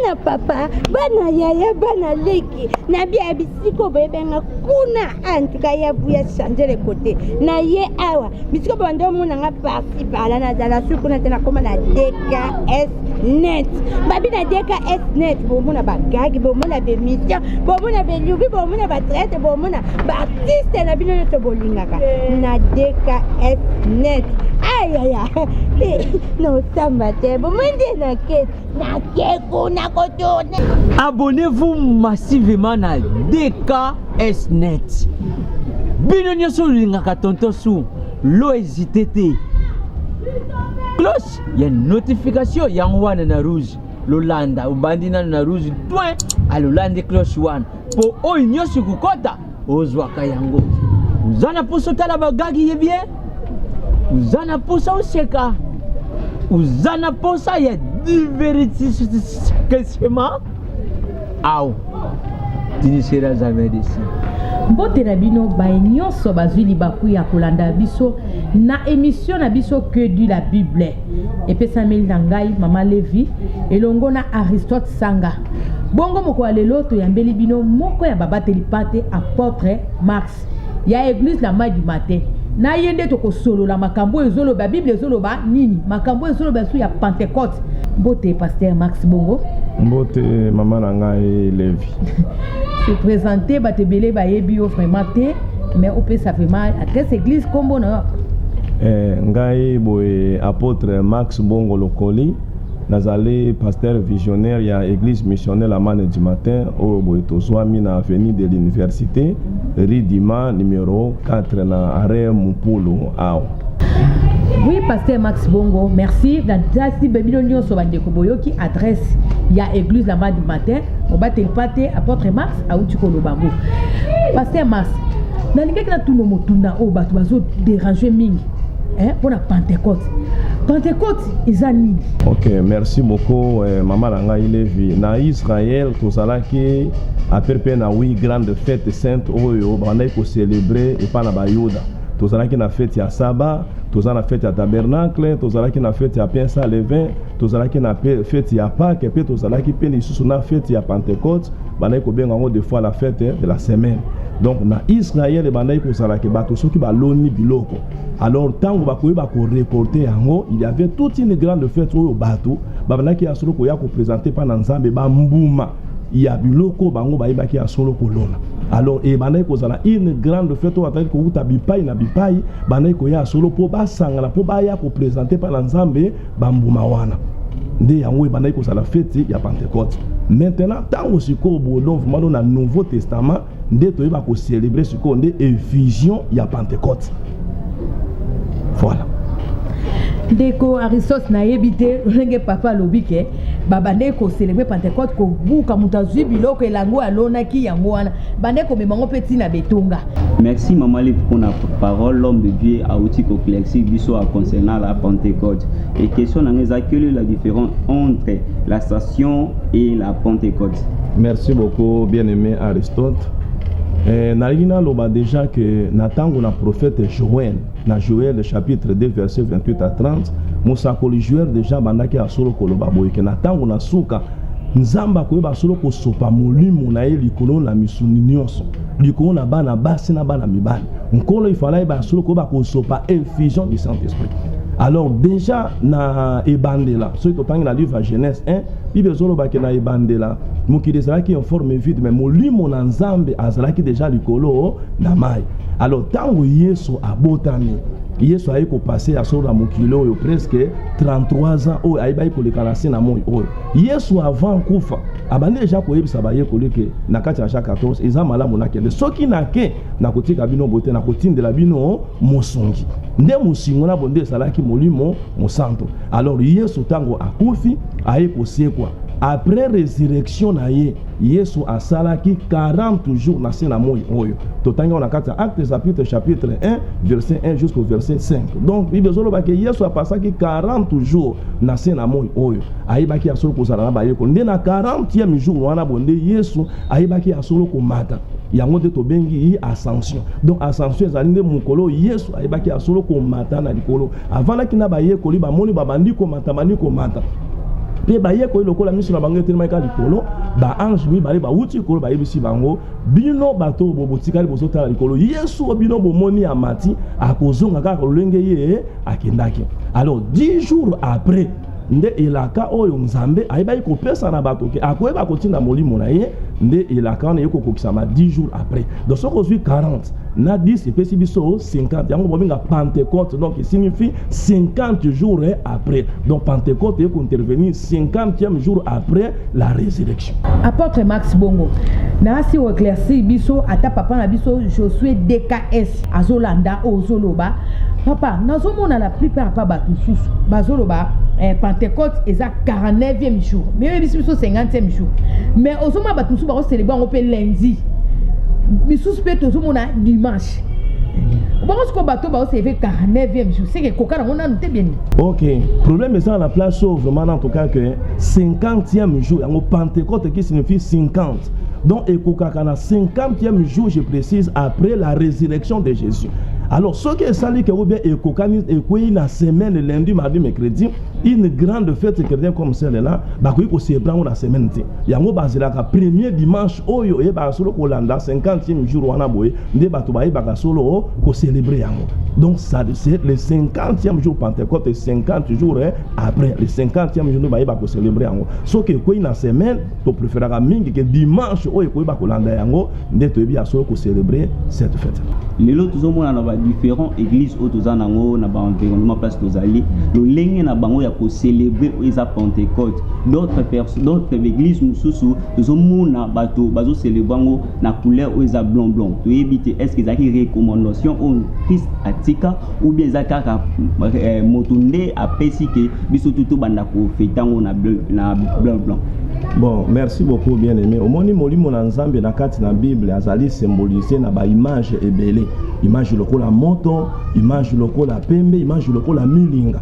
bana papa bana yaya bana leki na bia bisiko bebenga kuna antuka ya buya changer le côté na ye awa bisiko bando mona nga parti par na dala suku na tena koma na DKS net babi na DKS net bo mona bagagi bo mona be mission bo mona be lubi bo mona ba traite bo mona ba artiste na bino to bolingaka na DKS net aïe aïe aïe non ça m'a été bon na keko na kotourne. Abonnez-vous massivement à DKS net bino nyoso lingaka tonto su lo hésité te cloche ya notification ya wana na rouge lolanda ubandina na rouge point alolande cloche one po oyo nyoso kukota ozwaka yango uzana poso tala bagagi yebie uzana posa useka uzana posa ya divertissement au tinisera jamais d'ici mbote na bino nyonso bazwi libaku ya kolanda biso na émission na biso que du la Bible epesameli na ngai mama Levi elongo na Aristote Sanga bongo moko ya lelo toyambeli bino moko ya babateli pate apôtre Max ya église la mai du matin na yende toko solo la makambo ezolo ba Bible ezolo ba nini makambo ezolo ba su ya Pentecôte mbote pasteur Max bongo mbote mama na ngai Levi se présenter ba tebele ba yebi vraiment te mais au peut ça vraiment à quelle église kombo na ngai boye apôtre Max bongo lokoli nazali pasteur visionnaire ya église missionnaire la manne du matin au boye tozwami na avenue de l'université rue Dima numéro 4 na arrêt Mupulu ao. Oui, pasteur Max Bongo, merci. Dans tasi bebilo nyonso bandeko boyoki adresse ya église la manne du matin on battel pate apôtre Max auti kolobango. Pasteur Max, na lingaki na tuno motunda o batu bazo déranger mingi. Pour la Pentecôte. Pentecôte, ils ont nini? Ok, merci beaucoup, maman Langai Levi. Na Israël, tout ça qui a perpé na oui grande fête sainte oyo bandai ko célébrer et pas na Bayuda. Tout ça qui na fête ya Saba, tout ça na fête ya Tabernacle, tout ça qui na fête ya Pensa Levin, tout ça qui na fête ya Pâques et puis tout ça qui peine sous na fête ya Pentecôte, bandai ko benga ngo deux fois la fête de la semaine. Donc na Israël et bandai ko sala ke bato soki ba loni biloko. Alors tant que bakoyi bako reporter yango, il y avait toute une grande fête au bato, babana ki asolo ko ya ko présenter pa na Nzambe ba mbuma. Il y a biloko bango ba ibaki asolo ko lona. Alors et bandai ko sala une grande fête au atali ko uta bipai na bipai, bandai ko ya asolo po ba sangala po ba ya ko présenter pa na Nzambe ba mbuma wana. Nde yango e bandai ko sala fête ya Pentecôte. Maintenant tant que siko bono vraiment dans le Nouveau Testament, nde to ba ko célébrer siko nde effusion ya Pentecôte. Voilà. Deko Aristote na yebite renge papa lobike babande ko célébrer Pentecôte ko buka mutazwi biloko elango alona ki yango wana bande ko memango petit na betonga. Merci maman Liv pour la parole l'homme de Dieu a outil complexe biso a concernant la Pentecôte et question na ngeza quelle est la différence entre la station et la Pentecôte. Merci beaucoup bien-aimé Aristote. Narina loba déjà que natango na prophète Joël na Joël chapitre 2 verset 28 à 30 Moussa koli joueur déjà bandaki asolo koloba boye que natango na suka nzamba koyeba solo ko sopa molimo na ye likolo na misuni nyonso likolo na bana basi na bana mibali nkolo ifala ba solo ko ba ko sopa effusion du Saint-Esprit. Alors déjà na ebandela so to tangi na livre à Genèse 1 bible zolo ba ke na ebandela mukide sala ki en forme vide mais molimo na nzambe azala ki déjà likolo na mai. Alors tango Yesu abotami Yesu ayi ko passer à solo mukilo yo presque 33 ans o ayi ba ko le kanasi na moi o Yesu avant kufa abandi déjà ko yebisa ba ye ko leke na kati ya Jacques 14 ezamala monake de soki na ke na kotika bino bote na kotindela bino mosongi nde musingo na bonde salaki molimo mosanto. Alors Yesu tango akufi ayi ko sekwa après résurrection na ye Yesu asalaki 40 jours na sena moi oyo totangi on a kati Actes chapitre 1 verset 1 jusqu'au verset 5. Donc bible zolo ba ke Yesu a passaki 40 jours na sena moi oyo ayibaki asolo ko sala na ba yeko nde na 40e jour wana bonde Yesu ayibaki asolo ko mata yango de to bengi ascension. Donc ascension ezali nde mukolo Yesu ayibaki asolo ko mata na likolo avant la kina ba yeko li ba moni ba bandi ko mata mani ko mata pe ba ye ko lokola miso na bango tellement ka likolo ba ange mi ba uti ko ba yebisi bango bino bato bobotikali bozotala likolo Yesu bino bomoni amati akozonga kaka lolenge ye akendaki. Alors 10 jours après nde elaka oyo nzambe ayibai kopesa na bato ke akoyeba kotinda molimo na ye nde elaka na yeko kokisama 10 jours après. Donc ce qu'on 40 na 10 epesi biso 50 yango bominga Pentecôte, donc il signifie 50 jours après. Donc Pentecôte est intervenir 50e jour après la résurrection. Apôtre Max Bongo na si o éclairci biso ata papa na biso Josué DKS azolanda ozoloba papa nazomona la plupart pa bato susu bazoloba Pentecôte est à 49e jour mais biso 50e jour mais ozoma bato susu ba célébrer on peut lundi biso peut ozomona dimanche. Parce que bateau va se faire 49e jour, c'est que coca on a noté bien. OK, problème est ça la place vraiment en tout cas que 50e jour, en Pentecôte qui signifie 50. Donc et coca kana 50e jour, je précise, après la résurrection de Jésus. Alors ce qui est sali que ou bien et coca et quoi la semaine lundi, mardi, mercredi, une grande fête chrétienne comme celle-là, bah qu'on célèbre la semaine. Yango bazela ka premier dimanche oyo e ba solo kolanda 50e jour wana boye, nde bato ba e ba solo ko célébrer yango. Donc ça c'est le 50e jour Pentecôte et 50 jours après le 50e jour ba e ba ko célébrer yango. So que quoi na semaine, to préférera mingi que dimanche oyo ko ba kolanda yango, nde to bi solo ko célébrer cette fête. Les autres hommes na ba différentes églises autour nango na ba environnement place tozali, le lenge na bango ya ko célébrer eza Pentecôte. D'autres personnes, d'autres églises mususu tozomona bato bazo célébrer ngo na couleur eza blanc blanc. To éviter est-ce que zaki recommandation au Christ atika ou bien zakaka motonde apesi ke biso tutu banda ko fetango na blanc blanc. Bon, merci beaucoup bien-aimé. Au moni molimo na nzambe na kati na Bible azali symboliser na ba image ebele. Image lokola moto, image lokola pembe, image lokola milinga.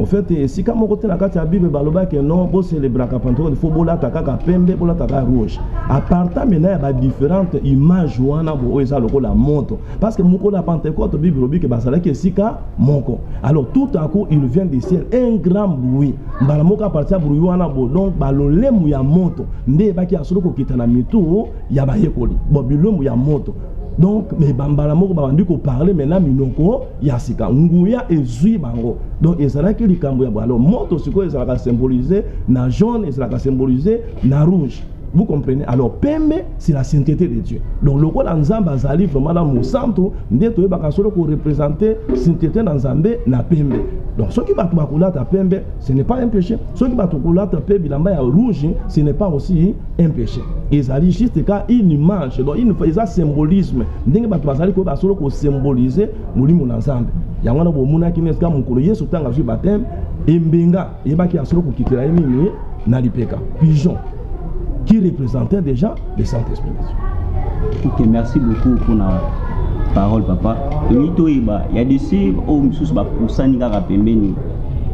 En fait, si comme côté na kati ya Bible baloba que non pour célébrer la Pentecôte, il faut bola taka pembe, bola taka rouge. À partir maintenant il y a différentes images wana bo eza lokola moto. Parce que moko la Pentecôte Bible obi que basala que sika moko. Alors tout à coup il vient du ciel un grand bruit. Mbala moko à partir bruit wana bo donc balolemu ya moto. Nde baki asolo ko kitana mitu ya bayekoli. Bo bilemu ya moto. Donc mais bambala moko bandi ko parler maintenant minoko ya sika nguya ezui bango. Donc ezala ki likambo ya alors moto siko ezala symboliser na jaune, ezala symboliser na rouge. Vous comprenez? Alors pembe c'est la sainteté de Dieu. Donc le rôle nzamba azali vraiment dans mon centre ndeto e bakasolo ko représenter sainteté dans nzambe na pembe. Donc ce qui va ta pembe ce n'est pas un péché. Ce qui va ta pembe bilamba ya rouge ce n'est pas aussi un péché. Ezali juste ka une image donc il faut un symbolisme. Ndenge batu bazali ko basolo ko symboliser molimo na nzambe. Yango na bo muna kineska mukolo Yesu tanga zu baptême embenga yebaki asolo ko kitela nini na lipeka pigeon qui représentait déjà le Saint-Esprit. Ok, merci beaucoup pour la parole, papa. Il y a des cibles où nous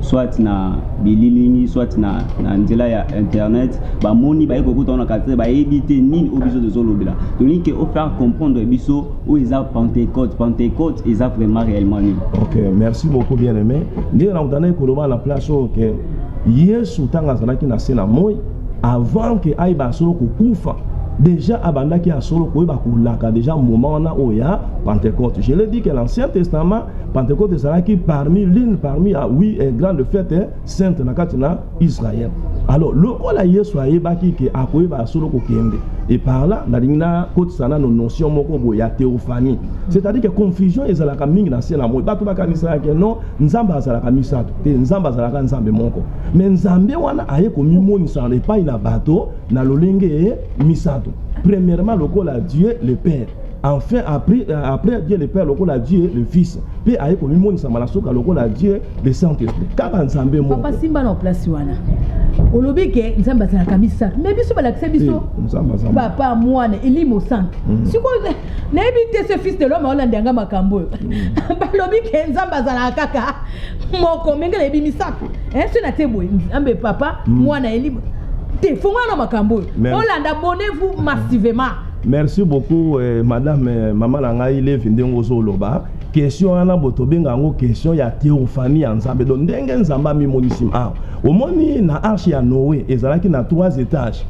soit na bililini soit na ndela ya internet ba moni ba eko kutana kate ba éviter nini obiso de zolobela donc que au faire comprendre biso où ils a Pentecôte ils a vraiment réellement ni. OK, merci beaucoup bien-aimé. Ndi na utana koloba la place que Yesu tanga zanaki na sena moi avant que aïba solo kufa déjà abandaki a solo koyeba kulaka déjà moment na oya Pentecôte. Je l'ai dit que l'Ancien Testament Pentecôte sera qui parmi oui grande fête sainte na katina Israël. Alors le kola Yesu ayebaki que akoyeba solo ko kende et par là na lingna côté sana no notion moko boya théophanie. C'est-à-dire que confusion ezalaka mingi na sena mo batu bakanisa que non nzamba azalaka misato te nzamba azalaka nzambe moko mais nzambe wana aye ko mimonisa na epai na bato na lolenge misato. Premièrement le kola Dieu le Père. Enfin, après Dieu le Père, le Dieu le Fils. Puis, avec le monde, ça m'a souka le Dieu le Saint-Esprit. Papa Simba na place wana. Olobi ke nzamba za kamisa. Mais biso bala biso. Papa mwana elimo sank. Siko na ebite ce fils de l'homme Hollande nga makambo. Balobi ke nzamba za kaka. Moko mengele ebimisa. Ce na tebo nzambe papa mwana elimo. Te fonga na makambo. Hollande abonnez-vous massivement. Merci beaucoup, madame, maman Langaï, Lev Ndengozoloba. question wana botobenga yango question ya théophanie ya nzambe. Donc ndenge nzamba mimonisi omoni na arche ya Noé ezalaki na 3 étages.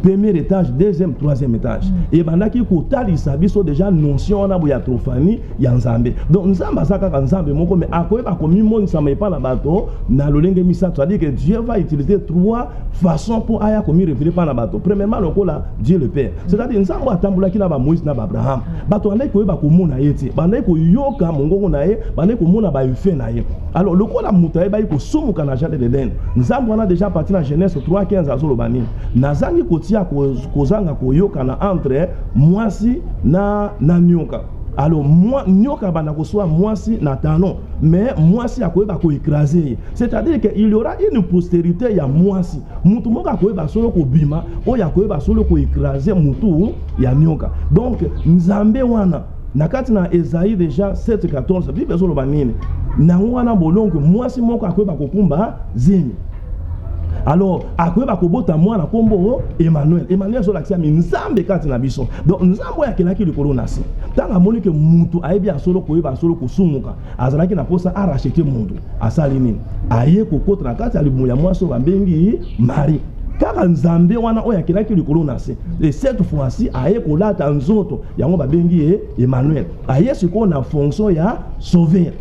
Premier étage, deuxième, troisième étage. Et bandaki kotalisa biso déjà notion wana boya théophanie ya nzambe. Donc nzamba zakaka nzambe moko mais akoyeba komimonisa mais pas na bato na lolenge misato. C'est-à-dire que Dieu va utiliser 3 façons pour aya komi révéler par na bato. Premièrement lokola Dieu le Père. C'est-à-dire nzamba atambulaki na ba Moïse na ba Abraham. Bato andaki koyeba komona yete. Bandaki koyoka mongongo na ye, bandaki komona ba yufe na ye. Alors lokola muta ba ko sumuka na jardin d'Éden. Nzamba wana déjà parti na Genèse 3:15 azolobani. Nazangi kotia kozanga koyoka na entre mwasi na nyoka. Alors nyoka bana kosoa mwasi na tano, mais mwasi akoyeba ko écraser. C'est-à-dire que il y aura une postérité ya mwasi. Mutu moka akoyeba solo ko bima, oya akoyeba solo ko écraser mutu ya nyoka. Donc nzambe wana nakati na Esaïe déjà 7:14 Bible ezoloba nini? Na wana bolongo mwasi moko akoyeba kokumba zemi. Alors akoyeba kobota mwana kombo Emmanuel. Emmanuel so lakisa nzambe kati na biso. Donc nzambe ya kelaki likolo nasi. Tanga moni ke mutu ayebi asolo koyeba asolo kosumuka. Azalaki na posa arracheter mutu. Asali nini? Aye kokota na kati alimu ya mwaso bambengi Marie. Kaka nzambe wana oya kelaki likolo nasi. Et cette fois-ci aye kolata nzoto yango babengi Emmanuel. Aye siko na fonction ya sauver.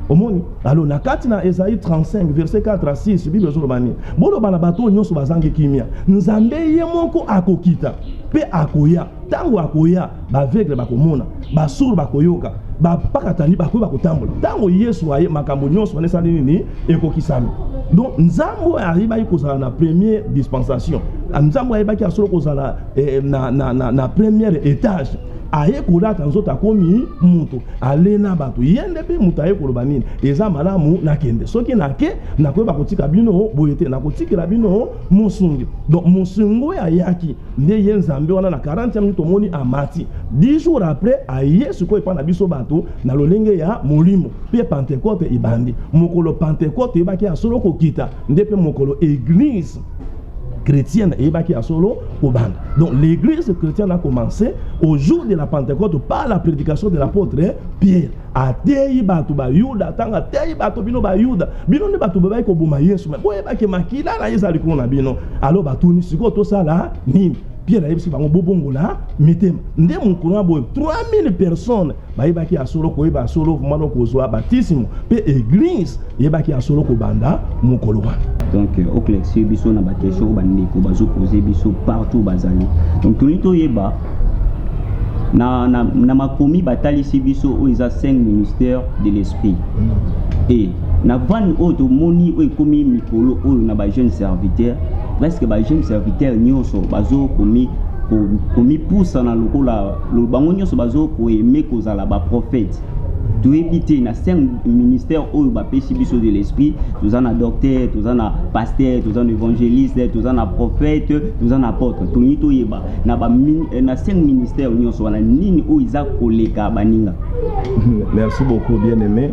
Omoni alors na kati na Esaïe 35 verset 4 à 6 Bible ezolobani bolo bana bato nyonso bazangi kimia nzambe ye moko akokita pe akoya tango akoya baveugle bakomona basuru bakoyoka bapakatani bakoyeba kotambola tango Yesu aye makambo nyonso anesali nini ekokisami. Donc nzambo ayeba kozala na première dispensation, nzambo ayeba ki asolo kozala na première étage. Aye kolata nzota komi mutu alena bato yende pe mutu aye koloba nini eza malamu nakende soki nake nakoyeba kotika bino boyete nakotikela bino musungi. Donc musungu ayaki nde ye nzambe wana na 40e minute omoni amati 10 jours après aye siko epa na biso bato na lolenge ya molimo pe Pentecôte ibandi mokolo Pentecôte ebaki asolo kokita nde pe mokolo église chrétienne et qui a solo au band. Donc l'église chrétienne a commencé au jour de la Pentecôte par la prédication de l'apôtre Pierre. A tei batu ba Yuda tanga tei batu bino ba Yuda bino ne batu ba ko buma Yesu mais boye ba ke makila na Yesu aliko na bino alors batu ni siko to sala nini Pierre ayebisi bango bobongola mitema nde mukuna boye 3000 personnes ba ki asolo ko yeba solo mano ko zo baptisme pe église yeba ki asolo ko banda mukolo wana. Donc au classique biso na ba question bandi ko bazo poser biso partout bazali. Donc tout lito yeba na makomi batali si biso o isa 5 ministères de l'esprit. Et na van auto moni o komi mikolo o na ba jeune serviteur presque ba jeune serviteur nyonso bazo komi poussa na lokola lo bango nyonso bazo ko aimer kozala ba prophète. Tu éviter na 5 ministères o ba pesi biso de l'esprit, tous en docteur, tous en pasteur, tous en évangéliste, tous en prophète, tous en apôtre. Tout ni to yeba na 5 ministères nyonso wana nini o iza koleka baninga. Merci beaucoup bien-aimé.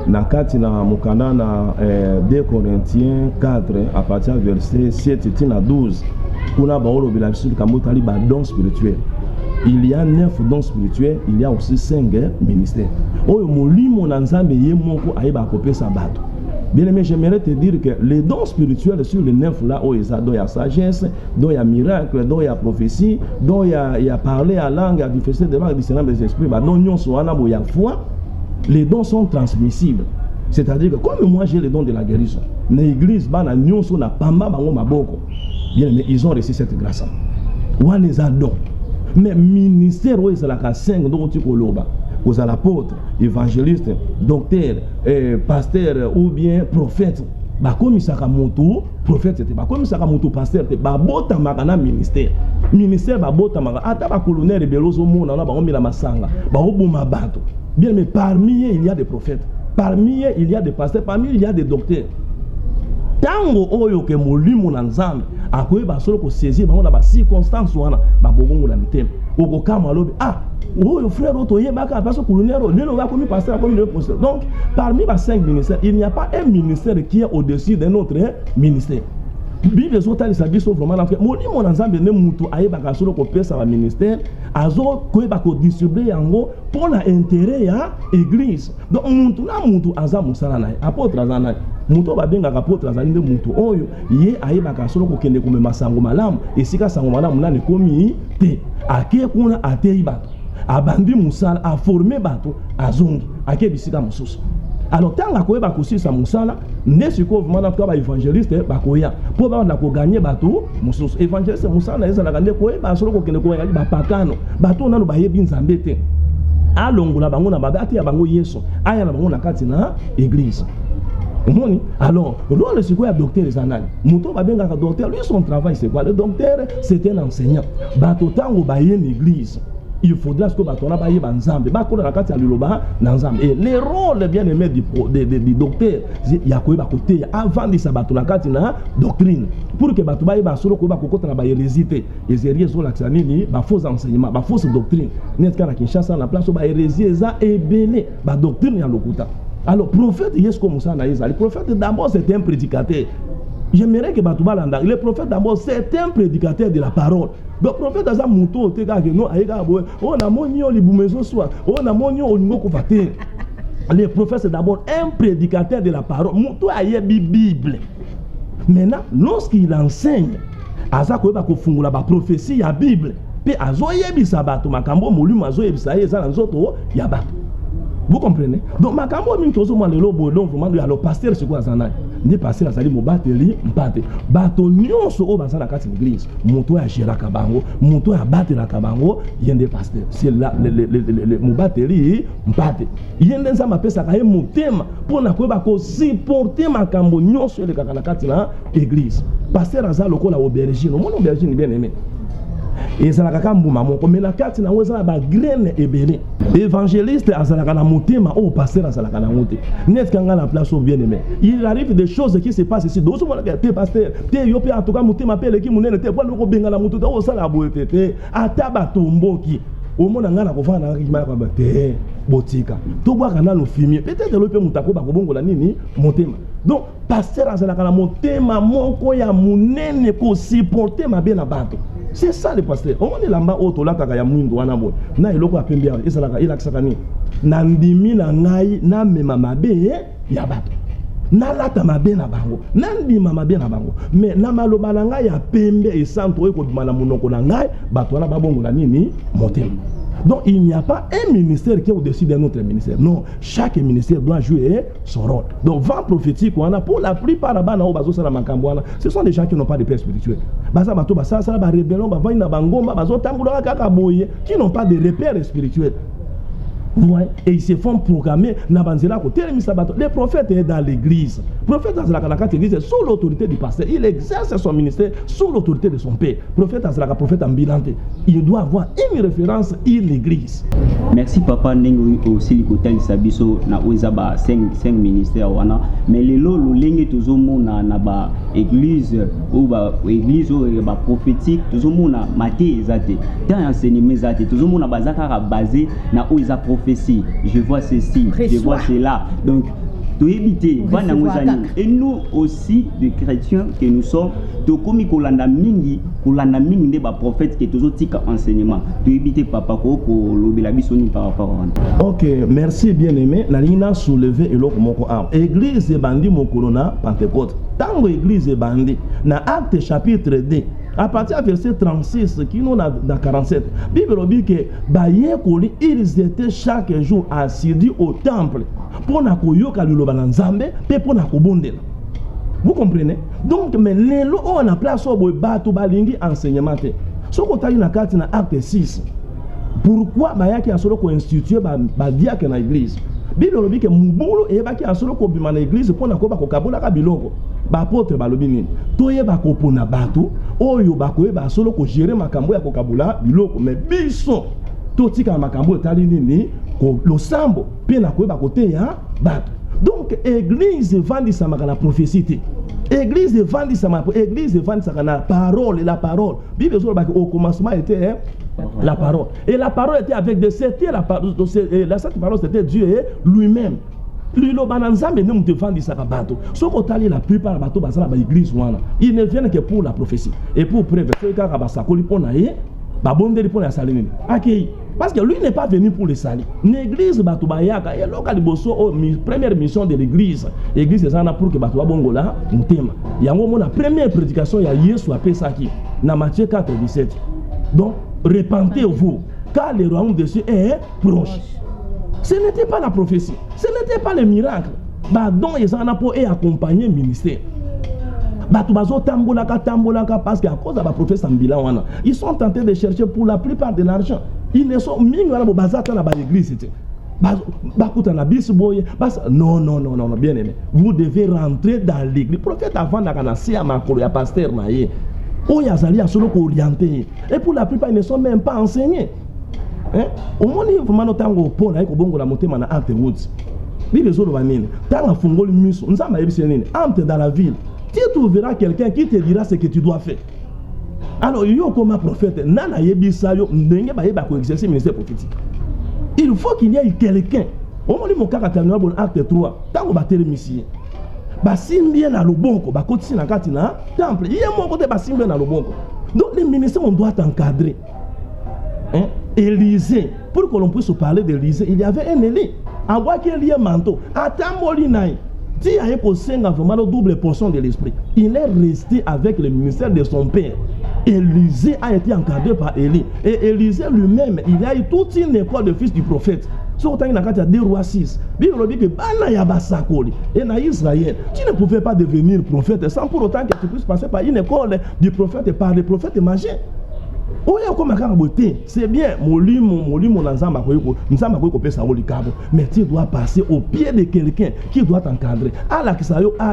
Na kati na mukanda na 2 Corinthiens 4 à partir verset 7 tina 12 kuna baolo bila biso kamotali ba don spirituel. Il y a 9 dons spirituels, il y a aussi 5 ministères. Oyo molimo na nzambe ye moko ayeba kopesa bato. Bien aimé, j'aimerais te dire que les dons spirituels sur les 9 là, oh, il y a sagesse, il y a miracle, il y a prophétie, il y a parler à langue, il y a diffuser des langues, discernement des esprits, il y a foi. Les dons sont transmissibles. C'est-à-dire que comme moi j'ai les dons de la guérison, l'église, bien aimé, ils ont reçu cette grâce. Ou les dons. Mais ministère, où est-ce que 5 dons tu coloba? Vous êtes l'apôtre, évangéliste, docteur, pasteur ou bien prophète. Comme ça, prophète, comme ça, pasteur, babota magana ministère. Ministère, babota magana. Ata ba colonel de Belozo Mona, ba omila masanga, ba obuma bato. Bien, mais parmi eux, il y a des prophètes. Parmi eux, il y a des pasteurs. Parmi eux, il y a des docteurs. Tango oyo ke molimo na nzambe akoyeba solo ko saisir bango na ba circonstance wana ba bogongo na mitema okokama lobi oyo frère oto yebaka parce que colonel lelo va comme pasteur comme le pasteur. Donc parmi les 5 ministères il n'y a pas un ministère qui est au-dessus d'un autre ministère. Bible ezotalisa biso vraiment na molimo na Nzambe ne mutu ayebaka solo kopesa ba ministère azo koyeba ko distribuer yango pour na intérêt ya église. Donc mutu aza musala na apôtre aza na mutu babengaka apôtre azali nde mutu oyo ye ayebaka solo kokende komema sango malamu esika sango malamu nane komi te ake kuna atei bato abandi musala a former bato azongi ake bisika mususu. Alors tant que ba kosisa musala ne siko vraiment to ba évangéliste ba koya po ba na ko gagner bato mususu évangéliste musala ezala kande ko ba solo ko kende ko ya ba pakano bato nano ba yebi Nzambe te alongola bango na babati ya bango Yesu aya na bango na kati na église. Moni alors rôle siko ya docteur ezanani muto ba benga ka docteur lui son travail c'est quoi? Le docteur c'est un enseignant bato tango ba ye l'église. Il faudra que batona ba yeba Nzambe ba ko na kati ya liloba na Nzambe et les rôles bien aimés du docteur ya ko ba côté avant de sabato na kati na doctrine pour que bato ba yeba solo ko ba kokota na ba hérésie et hérésie zo la nini ba faux enseignement ba fausse doctrine net kana Kinshasa na place ba hérésie eza ebele ba doctrine ya lokuta. Alors prophète Yesko Musa na Isa, le prophète d'abord c'était un prédicateur. J'aimerais que Batouba Landa, le prophète d'abord c'est un prédicateur de la parole. Le prophète Aza Mouto, on a monio libumezo soit, on a monio olingo kofate. Le prophète c'est d'abord un prédicateur de la parole. Mouto a yebi Bible. Maintenant, lorsqu'il enseigne, Aza koeba kofungula ba prophétie ya Bible, pe azo yebi sabato makambo molimo azo yebi sa yeza nzoto ya bato. Vous comprenez? Donc, ma cambo min tozo ma lelo bo donc vraiment le pasteur c'est quoi zanai? Ni pasteur azali mo bateli mpate. Bato nyonso o bazana kati l'église. Moto ya géraka bango, moto ya batela kabango, yende pasteur. C'est là le mo bateli mpate. Yende nzamba pesa ka ye motema pour na ko ba ko supporter ma cambo nyonso le kaka na kati na église. Pasteur azalo ko la aubergine, mon aubergine bien aimé. Et ça la kambuma moko mais la carte na weza ba graine ebele évangéliste azalaka na motema au pasteur azalaka na moté net kanga la place au bien aimé il arrive des choses qui se passent ici dozo mona te pasteur te yo pe en tout cas motema pe leki munene te kwa loko benga la moto o sala boete te ataba tomboki au mona ngana ko fana na kima kwa te botika to bwa kana no fumier peut-être lo pe mutako ba ko bongola nini motema. Donc pasteur azalaka na motema moko ya munene ko supporter mabe na bato. C'est ça le pasteur. On est là-bas au tola kaka ya mwindo wana boy. Na iloko apembe ya ezalaka ilakisaka ni. Na ndimi na ngai na mema mabe ya bato. Na lata mabe na bango. Na ndima mabe na bango. Mais na maloba na ngai ya pembe e santo eko dima na monoko na ngai bato wana babongo na nini motema. Donc il n'y a pas un ministère qui est au-dessus d'un autre ministère. Non, chaque ministère doit jouer son rôle. Donc vent prophétique, pour la plupart là-bas, ce sont des gens qui n'ont pas de paix spirituelle. Qui n'ont pas de repères spirituels. Ouais. Et ils se font programmer. Le prophète est dans l'église. Le prophète est sous l'autorité du pasteur. Il exerce son ministère sous l'autorité de son père. Le prophète est prophète ambulante. Il doit avoir une référence à l'église. Merci papa Nengo aussi l'hôtel Sabiso na Oizaba 5 ministères wana mais les lolo lenge tozomona na ba église ou ba église ou ba prophétique tozomona maté ezate dans enseignement ezate tozomona bazaka basé na Oiza prophétie je vois ceci je vois cela donc to éviter et nous aussi des chrétiens que nous sommes to komi kolanda mingi de ba prophète que toujours tika enseignement to éviter papa ko lobela bisoni par rapport à. OK, merci bien-aimé. La ligne a soulevé et l'autre moko am. Église et bandi mokolona Pentecôte. Tango église et bandi na Acte chapitre 2 à partir du verset 36 qui nous dans 47. Bible dit que ils étaient chaque jour assidus au temple pour na koyoka liloba na Nzambe pe pour na kobondela. Vous comprenez? Donc mais lelo on a place au bato balingi enseignement te. Soko tali na kati na Acte 6. Pourquoi bayaki asolo ko instituer ba diacre na église? Bible dit que mubulu e baki asolo ko bima na église pour na ko ba ko kabola ka biloko. Ba apôtre balobi nini? Toyeba ko pona bato oyo bakoyeba asolo ko gérer makambo ya ko kabula biloko mais biso totika makambo tali nini ko losambo pe na koyeba kote ya bato. Donc église vandi samaka na prophétie. Église vandi samaka église vandi samaka na parole et la parole. Bible zo ba au commencement était la parole. Et la parole était avec des c'était la parole c'était Dieu lui-même. Lilo bananzambe ne mutefandi sakabato. Soko tali la plupart bato bazala ba église wana. Ils ne viennent que pour la prophétie et pour preuve. Ce ka ba sakoli pona ye, ba bondeli pona salinini. Akei. Parce que lui n'est pas venu pour les salir. L'église bato bayaka et loka liboso première mission de l'église. L'église ezana pour que bato bongola mutema. Yango mona première prédication ya Yesu apesaki na Matthieu 4:17. Donc repentez-vous car le royaume de Dieu est proche. Ce n'était pas la prophétie, ce n'était pas le miracle. Donc, ils ont accompagné le ministère. Parce qu'à cause de la prophétie, ils sont tentés de chercher pour la plupart de l'argent. Ils ne sont pas dans l'église. Non, bien aimé. Vous devez rentrer dans l'église. Le prophète avant de pasteur, et pour la plupart, ils ne sont même pas enseignés. Au moment où vous avez un pont, vous avez un monté dans Acte Woods. Bible est nini. Tant que vous avez dans la ville, tu trouveras quelqu'un qui te dira ce que tu dois faire. Alors, il y a comme un prophète, il faut qu'il y ait quelqu'un. Au moment où vous avez un acte 3, tant que vous avez un missie, basimbi na lobonko bakotisi na kati na temple il y a mon côté basimbi na lobonko. Donc les ministères on doit encadrer. Élysée, pour que l'on puisse parler d'Élysée, il y avait un Élie. En voit qu'il y a un manteau. Attends, Dieu a posé vraiment la double portion de l'esprit. Il est resté avec le ministère de son père. Élysée a été encadré par Élie. Et Élysée lui-même, il a eu toute une école de fils du prophète. Surtout il y a 2 rois 6. Bible dit que et dans Israël, tu ne pouvais pas devenir prophète sans pour autant que tu puisses passer par une école du prophète et par les prophètes majeurs. C'est bien, mais tu dois passer au pied de quelqu'un qui doit t'encadrer. A,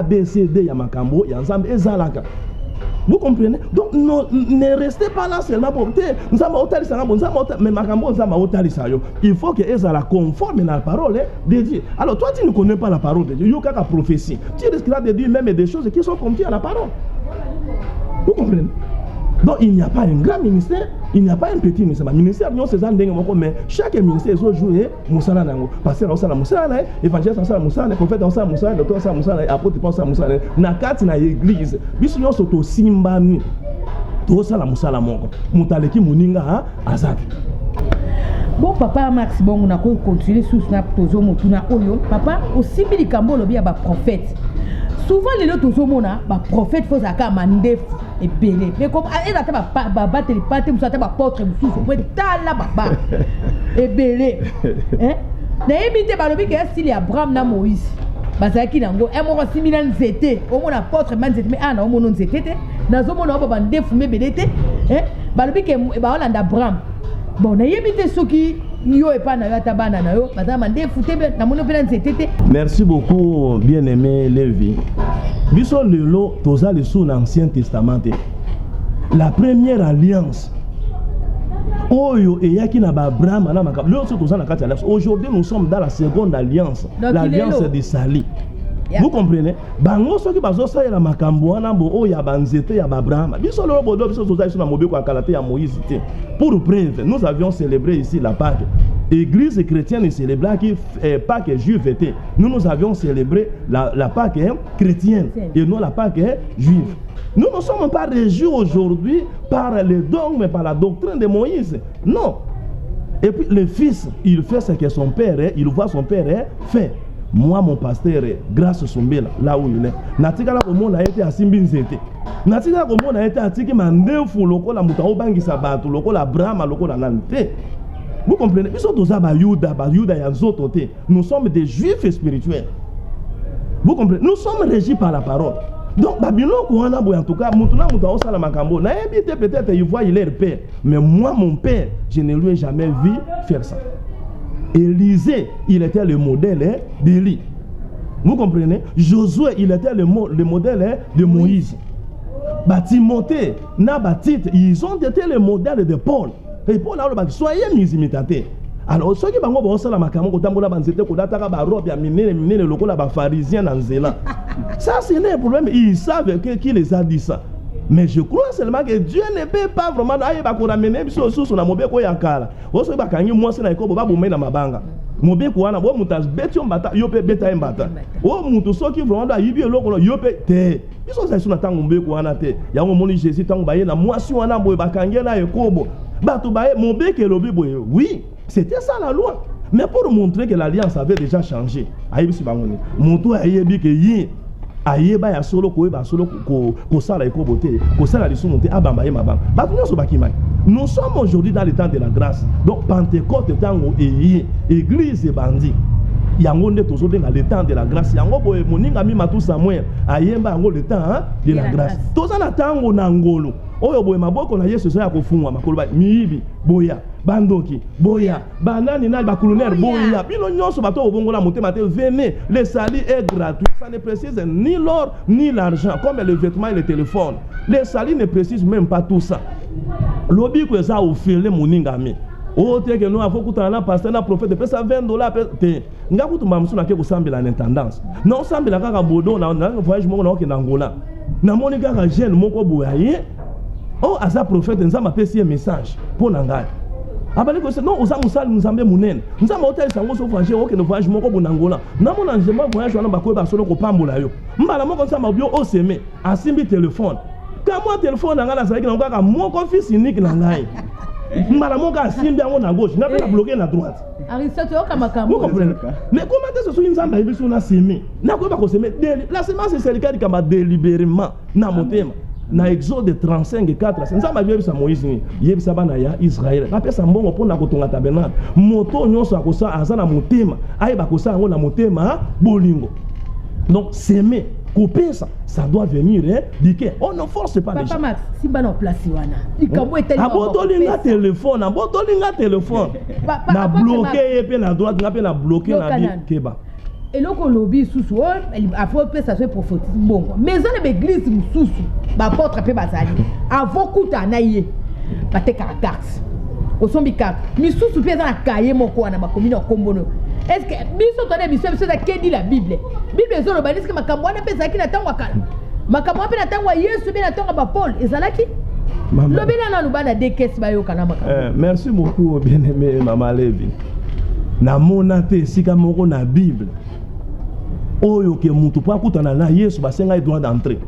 B, C, D, Yamakambo, Yanzam et Zalaka. Vous comprenez? Donc ne restez pas là seulement pour il faut que Ezala conforme la parole de Dieu. Alors toi tu ne connais pas la parole de Dieu, il y a prophétie. Tu risqueras de dire même des choses qui sont confiées à la parole. Vous comprenez? Donc il n'y a pas un grand ministère, il n'y a pas un petit ministère. Le ministère, mais chaque ministère doit jouer Moussala Nango. Pasteur Osala Moussala, évangéliste Osala Moussala, prophète Osala Moussala, docteur Osala Moussala, apôtre Osala Moussala. Nakati na église, biso soto simbani. Osala Moussala mongo. Mutaleki muninga azaki. Bon papa Max bon on a continué sous snap tozo motuna oyo. Papa aussi bilikambo lobi ya ba prophète. Souvent les autres homona ba prophète faut zaka mandef et belé mais comme elle a ba battre les pattes vous ça ba porte vous pour tala baba et belé hein na yebite ba lobi que style ya Abraham na Moïse bazaki nango e moko simila nzete omona porte man nzete mais ana omona nzete te nazo mona ba ndef me belé te hein ba lobi que ba Hollande Abraham bon na yebite soki yo epa na yo tabana na yo bazama ndefu te na mono pela nzete te. Merci beaucoup bien-aimé Lévi. Biso lelo toza le sous l'Ancien Testament. La première alliance oyo eyaki na ba Abraham na makab. Aujourd'hui nous sommes dans la seconde alliance, l'alliance de Sali. Vous comprenez? Bango soki bazosa la makambo wana bo o ya banzete ya Abraham. Biso lelo bodo biso toza ici na mobeko akalate ya Moïse te. Pour preuve, nous avions célébré ici la Pâque. Église chrétienne célébrait qui Pâque juive était. Nous avions célébré la Pâque chrétienne et non la Pâque juive. Nous ne sommes pas régis aujourd'hui par les dogmes, par la doctrine de Moïse. Non. Et puis le fils, il fait ce que son père, il voit son père fait. Moi, mon pasteur, grâce à son bel, là où il est, natika la komona a été à Simbinzete. Natika la komona a été à Tiki Mandefu, loko la Mutao Bangi Sabato, loko la Brahma, loko la Nante. Vous comprenez? Nous sommes tous Bayuda et Anzotote. Nous sommes des juifs spirituels. Vous comprenez? Nous sommes régis par la parole. Donc, Babylone, en tout cas, Moutuna Moutao Salamakambo, peut-être il voit il est le père. Mais moi, mon père, je ne lui ai jamais vu faire ça. Élisée, il était le modèle d'Élie. Vous comprenez? Josué, il était le modèle de Moïse. Timothée, Nabatit, ils ont été le modèle de Paul. Et Paul a dit, soyez mes imitateurs. Alors, ceux qui ont fait la makambo, ça, c'est un problème. Ils savent qui les a dit ça. Mais je crois seulement que Dieu ne peut pas vraiment ramener sur la mobile. mobeko wana bo mutas betio mbata yo pe beta mbata o mutu soki vraiment da yibi eloko yo pe te biso za suna tango mbeko wana te yango moni Jésus tango baye na mwasi wana boye bakangela ekobo bato baye mobeke lobi boye oui c'était ça la loi mais pour montrer que l'alliance avait déjà changé ayebisi bangoni mutu ayebi ke yi ayeba ya solo koyeba solo ko sala ekobo te ko sala lisumu te abamba ye mabanga bato nyonso bakimai. Nous sommes aujourd'hui dans le temps de la grâce. Donc Pentecôte tango et église et bandit. Yango nde tozo benga le temps de la grâce. Yango boye moninga mi matu Samuel ayemba yango le temps de la grâce. Toza na tango na ngolo. Oyo boye maboko na Yesu ya kofungwa makolo ba miibi boya bandoki boya banani na bakuluner boya bino nyonso bato obongola motema te venez le salut est gratuit. Ça ne précise ni l'or ni l'argent comme le vêtement et le téléphone. Le salut ne précise même pas tout ça. Lobi ko eza ofele moninga mi o te ke no afokuta na pasteur na prophète pesa $20 te nga kutu mamsu na ke ko sambela na intendance non sambela kaka bodo na voyage moko na ke na Angola na monika ka jeune moko boyaye o aza prophète nzamba pesi message pour ngai abali ko se non oza musali nzambe munene nzamba hotel sango so voyage o ke no voyage moko bo na Angola na mona njema voyage wana bakoye ba solo ko pambola yo mbala moko nzamba bio o seme asimbi téléphone. Quand moi téléphone na ngala salaki na ngaka moko fils unique na ngai. Mbala moko asimbi yango na gauche, na pe bloquer na droite. Aristote oka makambo. Vous comprenez? Mais comment est-ce que nzamba yebiso na semi? Na ko ba ko semi. La semence c'est le kama délibérément na motema. Na Exode 35:4 nzamba yebisa Moïse ni yebisa bana ya Israël. Na pesa mbongo pona ko tonga tabernacle. Moto nyonso akosa azana motema, ayeba kosa yango na motema bolingo. Donc s'aimer couper ça doit venir dire on ne force pas les gens. Papa Max si ba na place wana ikambo eteli abotolinga téléphone na bloquer et puis na droite na pe na bloquer na bi keba eloko lobi susu afo pe ça soit prophétique bongo mais dans l'église mususu ba porte pe bazali avokuta na ye bateka carte osombi carte misusu pe za na kaye moko wana bakomi na kombono. Est-ce que biso tone biso ça kedi la Bible ezolo ba diske makambo wana pe zaki na tango akala makambo pe na tango Yesu be na tango ba Paul ezalaki lobina na lubana de caisse ba yo kana makambo. Merci beaucoup bien-aimé Maman Levi. Na mona te sika moko na Bible oyo ke mutu pa kutana na Yesu ba senga droit d'entrée.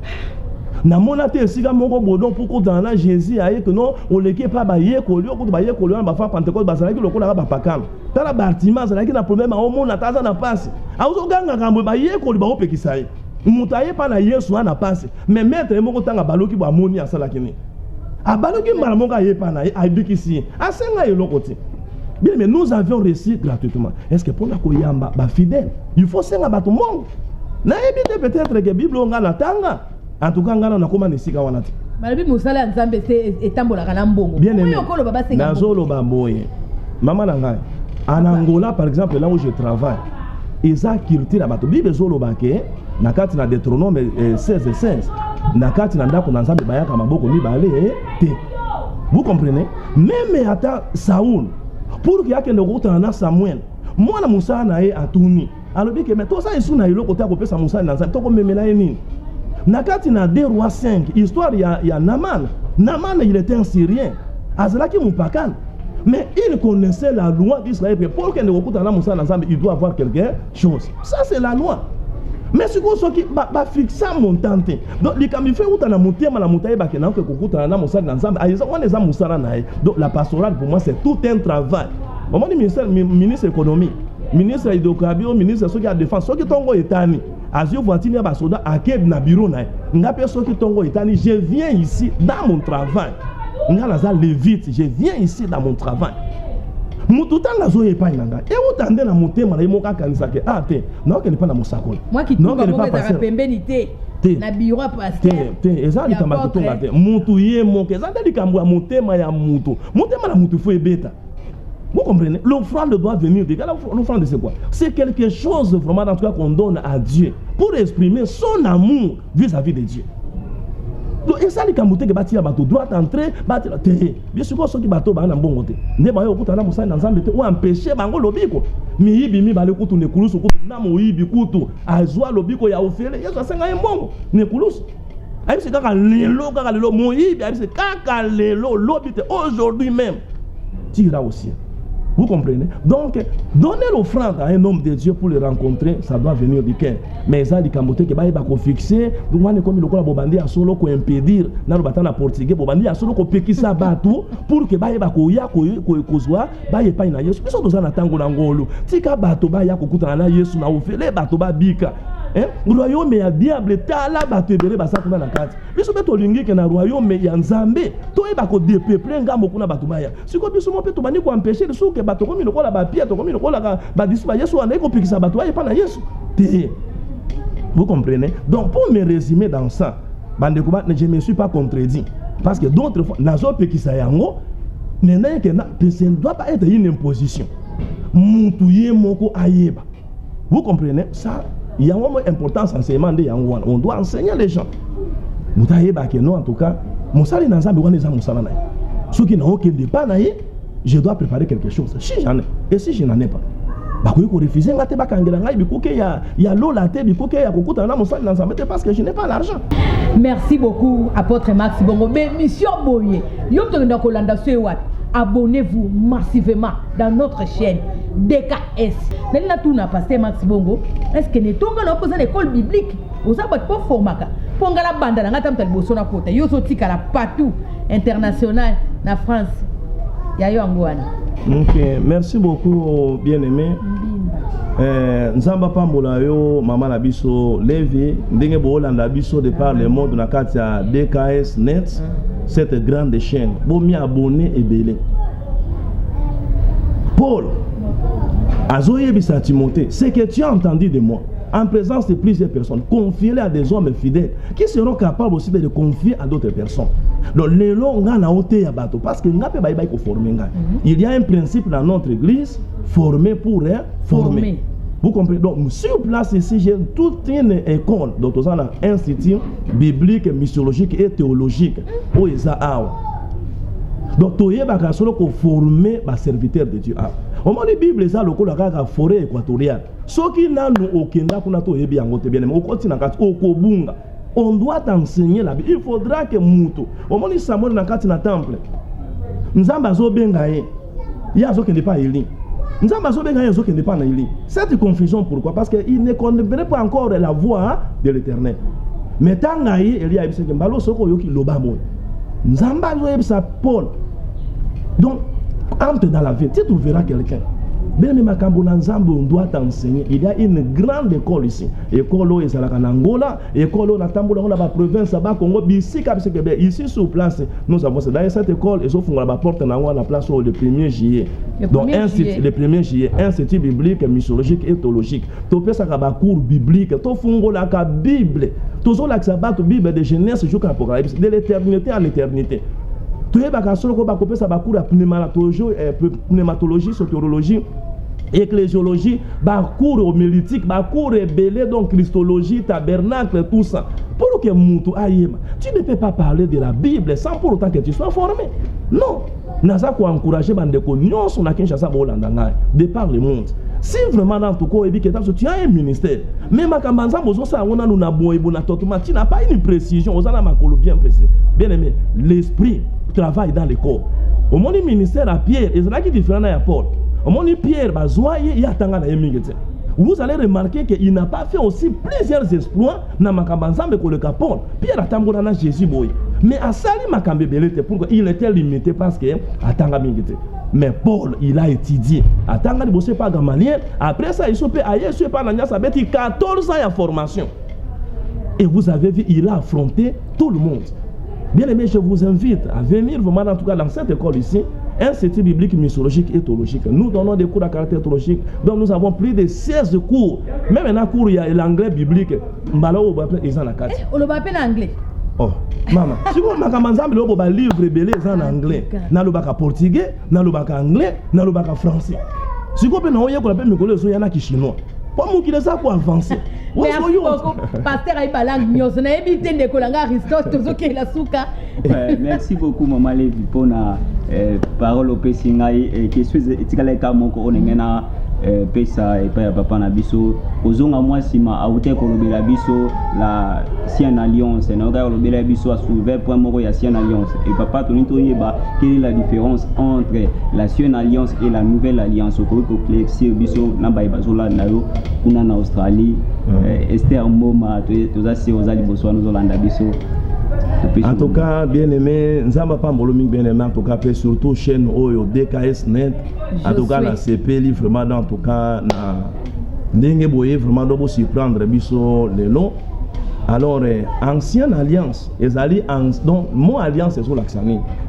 Na mona te sika moko bodon pour kutana na Jésus aye que non on leke pa ba ye ko lio ko ba ye ko lio ba fa Pentecôte ba zalaki lokola ba pakala. Tala Bartima zalaki na problème au monde ataza na passe. Azo ganga kambo ba ye ko ba opekisa ye. Mutu aye pa na Yesu ana passe. Mais maître moko tanga baloki ba moni asalaki ni. Abaloki mbala moko aye pa na abikisi. Asenga eloko te. Bien, mais nous avions reçu gratuitement. Est-ce que pour la koyamba ba fidèle, il faut senga ba tout le monde. Na ebite peut-être que Bible on na tanga. En tout cas ngana na koma nesika wana te. Malabi musala nzambe se etambola kana mbongo. Bien aimé. Oyokolo baba senga. Nazolo ba boye. Maman nanga. En Angola par exemple là où je travaille, eza culture bato Bible zolo bake na kati na Deutéronome 16:16. Na kati na ndako na nzambe bayaka maboko mibale te. Vous comprenez? Même ata Saoul pour qu'il y ait un Samuel, moi na Moussa na e atuni. Alors bien que mais tout ça ici na ilo côté ko sa Moussa na nzambe to ko memela nini. Na kati na 2 Rois 5, histoire ya Naman. Naman il était un Syrien. Azalaki mupakan. Mais il connaissait la loi d'Israël. Pour qu'il ne recrute à la Moussa na nzambe, il doit avoir quelque chose. Ça c'est la loi. Mais ce qu'on qui va fixer mon tante. Donc les camions fait où tu as monté la montagne ba kenan que kukuta na Moussa na nzambe. Aïsa on les a Moussa na. Donc la pastorale pour moi c'est tout un travail. Moment du ministre économie, ministre hydrocarbures, ministre de la défense, ceux qui tongo etani. Azio voitine ba soda akeb na bureau na. Ngape ceux qui tongo etani, je viens ici dans mon travail. Ngalaza lévite, je viens ici dans mon travail. Mututanga zo epa inanga. Et où tande na motema na imoka kanisa ke te. Non que ne pas na musakol. Moi qui non que ne pas passer pembeni te. Na bureau pasteur. Eza likamba kutonga te. Mutu ye moke eza likambo ya motema ya mutu. Motema na mutu faut ebeta. Vous comprenez? L'offrande doit venir de l'offrande c'est quoi? C'est quelque chose vraiment en tout cas qu'on donne à Dieu pour exprimer son amour vis-à-vis de Dieu. Donc et ça les kamouté que bâtir bateau droit entrer bâtir terre bien sûr ceux qui bateau ba na mbongo te ne ba yo kuta na musa na nzambe te ou empêcher bango lobiko mi yibi mi bale kutu ne kulusu kutu na mo yibi kutu azwa lobiko ya ofele yeso asenga mbongo ne kulusu ayi c'est kaka lelo mo yibi ayi c'est kaka lelo lobite aujourd'hui même tira aussi Vous comprenez? Donc, donner l'offrande à un homme de Dieu pour le rencontrer, ça doit venir du cœur. Mais ça, les Cambotés qui va fixer, donc on est comme le cola bobandi à solo ko impedir, dans le bâtiment portugais, bobandi à solo ko pekisa bateau pour que baye bako ya ko kozwa, baye pa ina Yesu. Biso tozana tango na ngolo. Tika bateau baya ko kutana na Yesu na ofele bateau ba bika. Royaume ya diable tala bateau bere basakuna na kati. Biso beto lingi ke na royaume ya Nzambe, to e bako depeuple ngambo kuna bateau baya. Siko biso mo peto bani ko empêcher le souke bateau comme le kola ba pia to comme le kola ba dispa Yesu ana ko pekisa bateau baye pa na Yesu. Vous comprenez? Donc, pour me résumer dans ça, je ne me suis pas contredit. Parce que d'autres fois, ce ne doit pas être une imposition. Vous comprenez? Ça, il y a une importance enseignement de Yangouan. On doit enseigner les gens. En tout cas, ceux qui n'ont aucun débat, je dois préparer quelque chose. Si j'en ai, et si je n'en ai pas. Parce que je n'ai pas l'argent. Merci beaucoup, apôtre Max Bongo. Mais mission Boye, abonnez-vous massivement dans notre chaîne DKS. Maintenant, tout n'a pas Max Bongo. Est-ce que nous avons besoin d'école biblique? Vous savez pas format. Pour la bande, on a tant de choses à côté. Yo sorti partout international, en France. Yayo Angouana. Ok, merci beaucoup, bien-aimé. Nzamba Pambola yo, Maman Labiso, Levi, Ndenge Bolanda Biso de par le monde na katia DKS Net, cette grande chaîne. Bon, mi abonné et belé. Paul, Azoye Bisa Timothée, ce que tu as entendu de moi, en présence de plusieurs personnes, confiez-les à des hommes fidèles qui seront capables aussi de confier à d'autres personnes. Donc, les longs parce que il y a un principe dans notre église, former pour former. Vous comprenez? Donc, sur place ici, j'ai toute une école, donc on a un institut biblique, missiologique et théologique. Où ils ont. Donc, tu es former les serviteurs de Dieu. Au moment de la Bible, c'est la forêt équatoriale. Ceux qui n'ont aucun on doit enseigner la Bible. Il faudra que Moutou, au moment où Samuel n'a pas de temple, Nzamba zo bengaye, ya zo qui n'est pas éli. Nzamba zo bengaye zo qui n'est pas éli. Cette confusion pourquoi? Parce qu'il ne connaît pas encore la voix de l'Éternel. Mais tant ngaye, il y a une mbalo soko yoki lobamo. Nzamba zo yebisa Paul. Donc entre dans la vie, tu trouveras quelqu'un. Bien même on doit enseigner. Il y a une grande école ici. École au Angola, école au Natamboula, on a la province à Congo, ici sur place. Nous avons dans cette école, ils ont la porte dans la place le 1er juillet. Donc le 1er juillet, institut biblique, missiologique et théologique. Tu fais ça comme cours biblique, tu fais la Bible, tu fais la Bible de Genèse jusqu'à l'Apocalypse, de l'éternité à l'éternité. Tu es pneumatologie, soteriologie, ecclésiologie, cours homilétique, cours rébellé, donc christologie, tabernacle, tout ça. Pour que Moutou aïema, tu ne peux pas parler de la Bible sans pour autant que tu sois formé. Non. Naza ko encourager bandeko nyonso na Kinshasa bolanda ngai de par le monde. Si vraiment dans tout cas tu as un ministère, même à Kambanza Mozosa on a nous na boyebo na totoma, tu n'as pas une précision, on a makolo bien précisé. Bien aimé, l'esprit travaille dans le corps. Au moment du ministère à Pierre, et c'est là qui est différent à Paul. Au moment du Pierre, il y a tanga na yemingete. Vous allez remarquer qu'il n'a pas fait aussi plusieurs exploits dans Makambanzambe que le Paul. Pierre a tambouré dans Jésus boy. Mais à Sali Makambebelete, pourquoi il était limité parce que à Tanga Mingete. Mais Paul, il a étudié. À Tanga Bossé pas Gamaliel. Après ça, il s'est ailleurs, il pas Nanya Sabeti, 14 ans de formation. Et vous avez vu, il a affronté tout le monde. Bien aimé, je vous invite à venir vraiment, en tout cas dans cette école ici, institut biblique, missiologique et théologique. Nous donnons des cours à caractère théologique. Donc nous avons plus de 16 cours. Même un cours, il y a l'anglais biblique. Mbalo, ils ont la carte. On le appelle anglais. Oh, maman. Si vous avez un livre rebellé en anglais, dans le bac portugais, dans le bac anglais, dans le bac français. Si vous avez un livre, il y en a qui chinois. Pour moi, qui les a pour avancer. Merci beaucoup, pasteur Aïbalang Nyos. On a évité de coller Aristote, tout ce qui est la souka. Merci beaucoup, Maman Lévi, pour la parole au Pessingaï. Et qui suis étiqueté comme on est pesa et pas papa na biso ozonga moi sima aute ko lobela biso la sienne alliance na oka lobela biso a soulever point moko ya sienne alliance et papa toni to yeba quelle est la différence entre la sienne alliance et la nouvelle alliance ko complexer biso na ba bazola na yo kuna na Australie Esther Moma to za si ozali boswa nous olanda biso. En tout cas, bien aimé, Nzamba Pamboloming bien aimé, en tout cas, surtout chaîne Oyo, DKS Net, en tout cas, la CP, vraiment, en tout cas, Ndenge Boye, vraiment, doit surprendre Bisso le long. Alors, ancienne alliance, donc, mon alliance, c'est sur l'accent.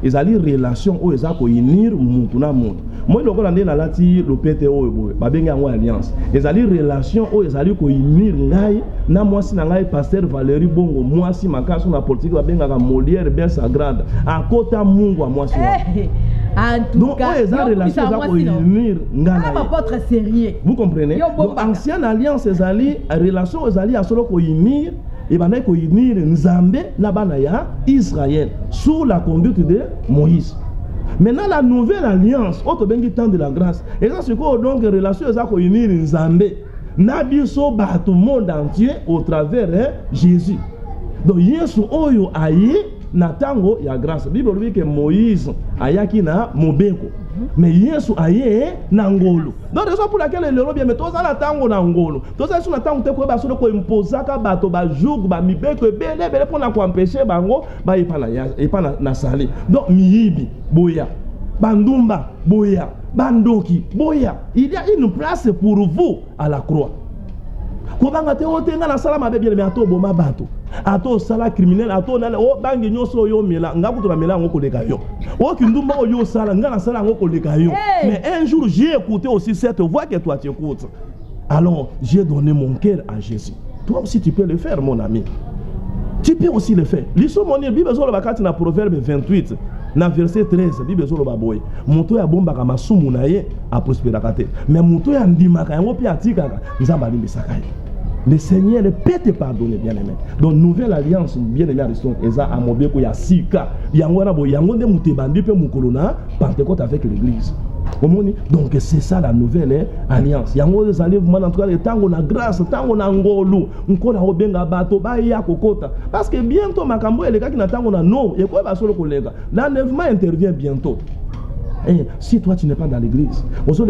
Ils allaient relation où ils allaient unir Moutuna Mout. Moi, je suis allé là, le PTO, Babenga alliance. Ils allaient relation où ils allaient unir Ngai, na moi si Ngai, pasteur Valérie Bongo, moi si ma casse sur la politique, Babenga Molière, bien sagrade. À côté Mungu, moi si. En tout cas, ils allaient relation où ils allaient unir Ngai. Pas très sérieux. Vous comprenez? Donc, ancienne alliance, ils allaient relation, ils allaient à solo unir. Et bien, il y unir Nzambe Nabanaya Israël sous la conduite de Moïse. Maintenant, la nouvelle alliance, autre bien temps de la grâce, et ça c'est quoi donc relation avec unir Nzambe Nabiso ba tout le monde entier au travers Jésus. Donc Yesu oyo aye natango ya grâce. Bible dit que Moïse ayaki na mobeko. Mais Yesu aye na ngolo. Donc raison pour laquelle le bien mais toza na tango na ngolo. Toza sur na tango te ko ba so ko imposaka bato ba joug ba mibeko bele pour na ko empêcher bango ba ipana na sali. Donc miyibi boya. Bandumba boya. Bandoki boya. Il y a une place pour vous à la croix. Kobanga te otenga na sala mabe bien mais ato boma bato. Ato sala criminel ato na o bangi nyoso yo mela ngabuto na mela ngoko leka yo. O kindumba yo sala ngana sala ngoko leka yo. Mais un jour j'ai écouté aussi cette voix que toi tu écoutes. Alors, j'ai donné mon cœur à Jésus. Toi aussi tu peux le faire mon ami. Tu peux aussi le faire. Liso mon Bible zo le bakati na Proverbe 28 na verset 13 Bible zo le baboy. Moto ya bomba kama sumu na ye a prosperaka te. Mais moto ya ndimaka yango pi atikaka nzamba limbisaka ye. Le Seigneur peut te pardonner, bien aimé. Donc, nouvelle alliance, bien aimé Aristote, Eza Amobeko ya Sika, Yangwana Bo, Yangonde Moutebandi, Pe Moukolona, Pentecôte avec l'église. Donc, c'est ça la nouvelle alliance. Yango des alliés, en tout cas, tango na grâce, tango na ngolo, Nkola Obenga Bato, Baya Kokota. Parce que bientôt, Makambo et les gars qui n'attendent na non, et quoi, va sur le collègue. L'enlèvement intervient bientôt. Et si toi tu n'es pas dans l'église, c'est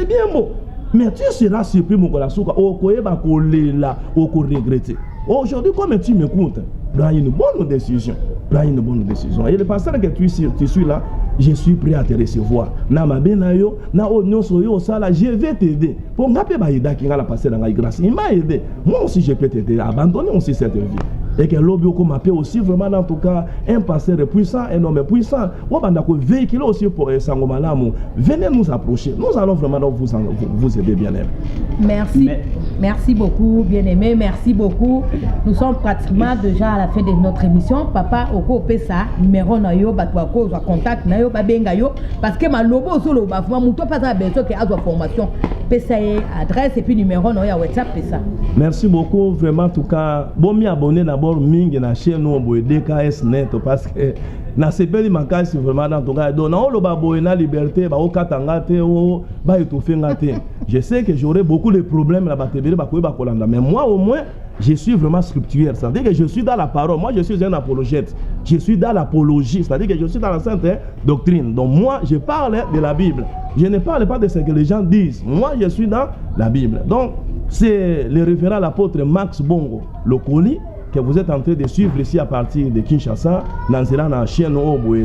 bien beau. Mais tu seras surpris, mon colasuka, regretter. Aujourd'hui, comme tu m'écoutes, prends une bonne décision. Prends une bonne décision. Et le pasteur que tu suis là, je suis prêt à te recevoir. Na mabenayo, na onyoso yo sala, je vais t'aider. Pour ngape ba ida ki ngala passer dans la grâce. Il m'a aidé. Moi aussi je peux t'aider. Abandonner aussi cette vie. Et que l'obio m'appelle aussi vraiment en tout cas un pasteur puissant, un homme puissant. On va véhiculer aussi pour Sangomalamu. Venez nous approcher. Nous allons vraiment vous aider bien aimé. Merci. Merci beaucoup, bien aimé. Merci beaucoup. Nous sommes pratiquement déjà à la fin de notre émission. Papa, Oko Pesa, numéro Nayo, Batwako, contact Nayo, Babengayo. Parce que ma lobo solo, Bafuma, Mouto pas besoin qu'il y ait formation. Pesa adresse et puis numéro Nayo WhatsApp Pesa. Merci beaucoup. Vraiment, en tout cas, bon, m'abonner d'abord. Mingi na chaîne no DKS Net parce que na sepeli makasi vraiment dans ton gars donc on le baboy na liberté ba o katanga te o ba etofenga te. Je sais que j'aurai beaucoup de problèmes là ba tebele ba ko ba kolanda mais moi au moins je suis vraiment scriptuaire, c'est-à-dire que je suis dans la parole. Moi je suis un apologète, je suis dans l'apologie, c'est-à-dire que je suis dans la sainte doctrine. Donc moi je parle de la Bible, je ne parle pas de ce que les gens disent, moi je suis dans la Bible. Donc c'est le révérend l'apôtre Max Bongo Lokoli que vous êtes en train de suivre ici à partir de Kinshasa, dans la chaîne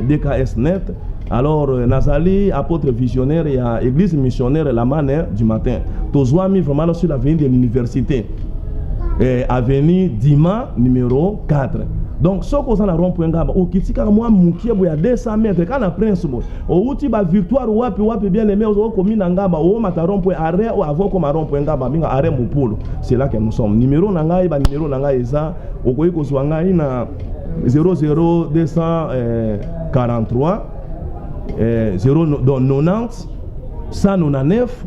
DKS Net. Alors, Nazali, apôtre visionnaire et à église missionnaire la manne du matin. Tozoami vraiment sur l'avenue de l'université. Avenue Dima, numéro 4. Donc, ce qu'on a na rond-point ngaba, au kitika moi moukie boya 200 mètres quand la prince bo. Au outil ba victoire wapi bien aimé au commune ngaba, au mata rond-point arrêt ou avant comme rond-point ngaba, minga arrêt Mupolo. C'est là que nous sommes. Numéro nanga ba numéro nanga eza, au koyi ko swanga ina 00243 090 199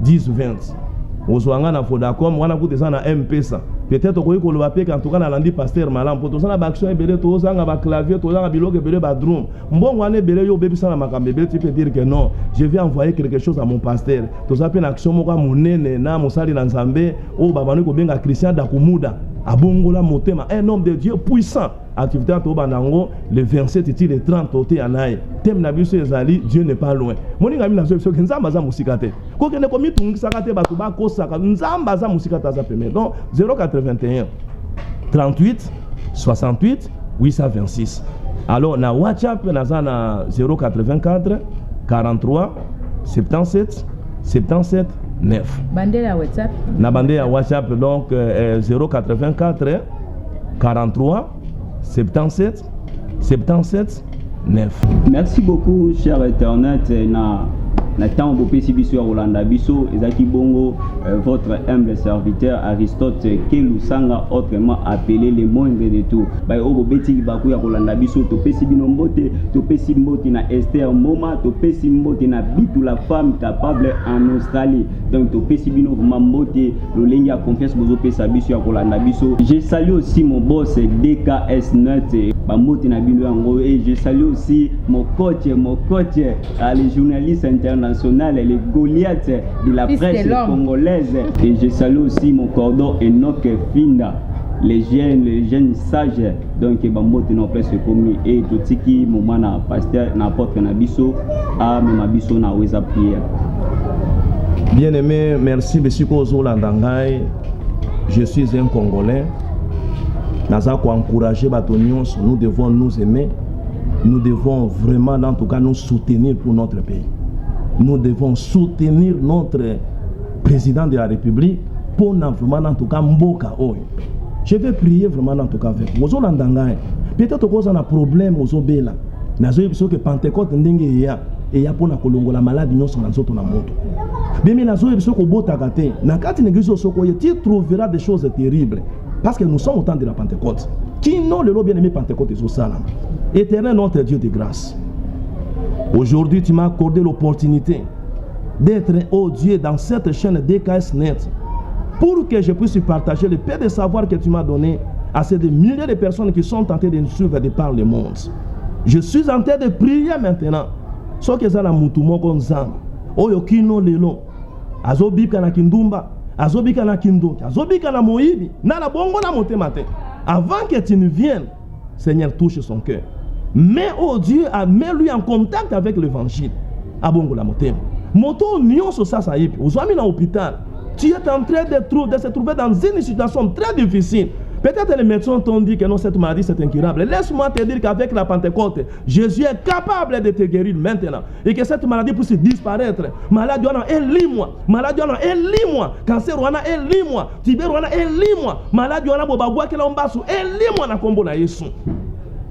1020. Au swanga na Vodacom, wana kuteza na M-Pesa. peut-être koyi ko loba pe en tout cas na landi pasteur malam poto sana ba action ebele to zanga ba clavier to zanga biloko ebele ba drum mbongo ane ebele yo bebi sana makambe ebele tu peux dire que non je vais envoyer quelque chose à mon pasteur to za pe na action moko monene na mosali na nzambe o babani ko benga Christian Dakumuda abongola motema un homme de Dieu puissant activité to banango le 27 et le 30 oté anaye thème na biso ezali Dieu n'est pas loin moninga mi na zo biso nzamba za musikate ko kende ko mitungisa kate bato ba kosaka nzamba za musikata za peme donc 081 38 68 826 alors na WhatsApp na na 084 43 77 77 9 bandela WhatsApp na bandela WhatsApp donc 084 43 77 77 9. Merci beaucoup cher Internet na temps bo pesi biso ya Rolanda biso ezaki bongo votre humble serviteur Aristote Kelusanga autrement appelé le moindre de tout ba obo beti baku ya Rolanda biso to pesi bino mbote to pesi mbote na Esther Moma to pesi mbote na Bitu la femme capable en Australie donc to pesi bino mbote lo lengi ya confiance bozo pesa biso ya Rolanda biso. Je salue aussi mon boss DKS Net ba mbote na bino yango et je salue aussi mon coach les journalistes internationaux, les Goliaths de la presse congolaise. Et je salue aussi mon cordon Enoch Finda, les jeunes sages. Donc, Bambote na presse commis et tout ce qui moment na pasteur na porte na biso a même biso na weza prière. Bien aimé, merci monsieur Kozola Ndangai. Je suis un Congolais. Naza ko encourager batonions, nous devons nous aimer. Nous devons vraiment en tout cas nous soutenir pour notre pays. Nous devons soutenir notre président de la République pour vraiment en tout cas mboka oyo. Je vais prier vraiment en tout cas avec vous. Peut-être que vous avez un problème aux obéla. Nazo biso que Pentecôte ndenge ya et ya pona kolongola maladi nyonso na nzoto na moto. Bimi nazo biso ko botaka te. Na kati ngizo soko ye tu trouveras des choses terribles parce que nous sommes au temps de la Pentecôte. Qui non le bien aimé Pentecôte et Zosala. Éternel notre Dieu de grâce. Aujourd'hui, tu m'as accordé l'opportunité d'être, oh Dieu, dans cette chaîne DKS Net pour que je puisse partager le peu de savoir que tu m'as donné à ces milliers de personnes qui sont tentées de nous suivre de par le monde. Je suis en train de prier maintenant. Ce que ça la mutumo konzang. Oyo kino lelo. Azobika na kindumba, azobika na kindoki, azobika na moibi, na la bongo na motemate. Avant que tu ne viennes, Seigneur, touche son cœur. Mais oh Dieu, mets-lui en contact avec l'évangile. Abongo la motema. Moto nyonso sasa yipi. Ozwami na hôpital. Tu es en train de se trouver dans une situation très difficile. Peut-être les médecins t'ont dit que non, cette maladie c'est incurable. Laisse-moi te dire qu'avec la Pentecôte, Jésus est capable de te guérir maintenant. Et que cette maladie puisse disparaître. Maladie on a maladie on a cancer on a tibère on a maladie on a bobabwa ke lombasu na kombo na Yesu.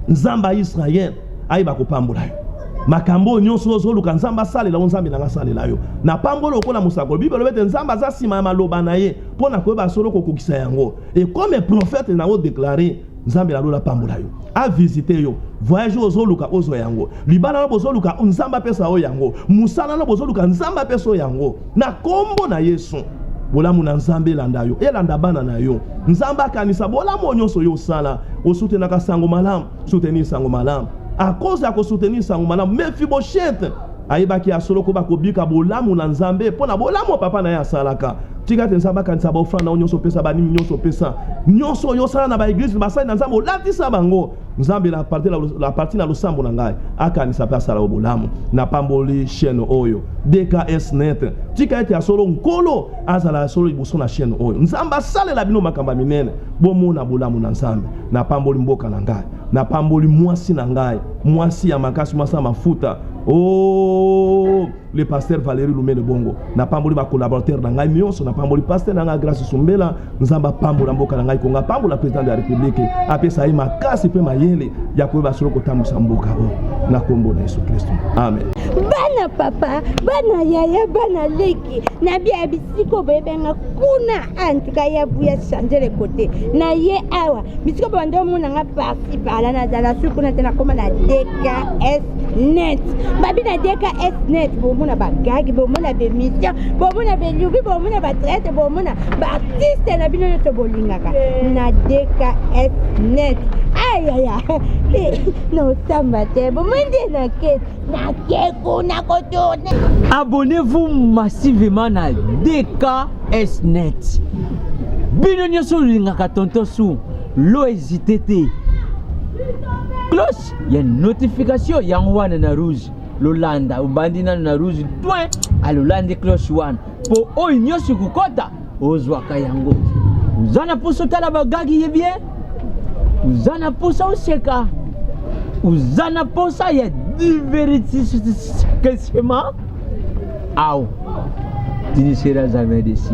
Nzamba Israël aiba kopambola yo. Makambo nyonso zoluka nzamba salela nzambe na salela yo. Na pambolo ko na musako Bible bete nzamba za sima maloba na ye pona koyeba solo kokokisa yango. Et comme prophète na o déclarer nzambe la lola pambola yo. A visiter yo. Voyage ozoluka ozo yango. Libana na bozoluka nzamba pesa o yango. Musala na bozoluka nzamba pesa o yango. Na kombo na Yesu. Bolamu na nzambe landa yo elanda bana na yo nzamba kanisa bolamu nyonso yo sala osutenaka sango malamu soutenir sango malamu à cause ya ko soutenir sango malamu Mephibosheth ayibaki asolo ko bakobika bolamu na nzambe pona bolamu papa na ya salaka tika te nzamba kanisa ba ofranda nyonso pesa ba nimi nyonso pesa nyonso yo sala na ba église ba sala na nzambe olatisa bango nzambe la partie na losambo na ngai akanisa pa sala bolamu na pamboli chaîne oyo DKS Net tika ete asolo nkolo azala solo ibuso na chaîne oyo nzamba salela bino makamba minene bomona bolamu na nzambe na pamboli mboka na ngai na pamboli mwasi na ngai mwasi ya makasi mwasa mafuta oh le pasteur Valérie Lumene Bongo na pamboli ba collaborateur na ngai mionso na pamboli pasteur na ngai Grace Sumbela nzamba pambola mboka na ngai konga pambola président de la République apesa ye makasi pe mayele ya koyeba solo kotambusa mboka o na kombo na Yesu Kristo amen. Bana bana papa bana yaya bana leki na bia bisiko boyebenga kuna antuka ya buya changer le côté na ye awa bisiko bando mona nga parti par là na dala suku na tena koma na DKS net babi na DKS net bo mona bagagi bo mona be mission bo mona be lubi bo mona ba traite bo mona ba artiste na bino to bolingaka na DKS net aïe aïe aïe non ça m'a été bon na keko na kotourne. Abonnez-vous massivement à DKS net. Bino nyoso lingaka tonto su lo hésité te. Cloche ya notification yang wana na rouge lolanda ubandina na rouge point alolande cloche one po oyo nyoso kukota ozwaka yango. Uzana poso tala bagagi ye bien. Uzana posa useka. Uzana posa ya divertissement. Au. Tu ne seras jamais déçu.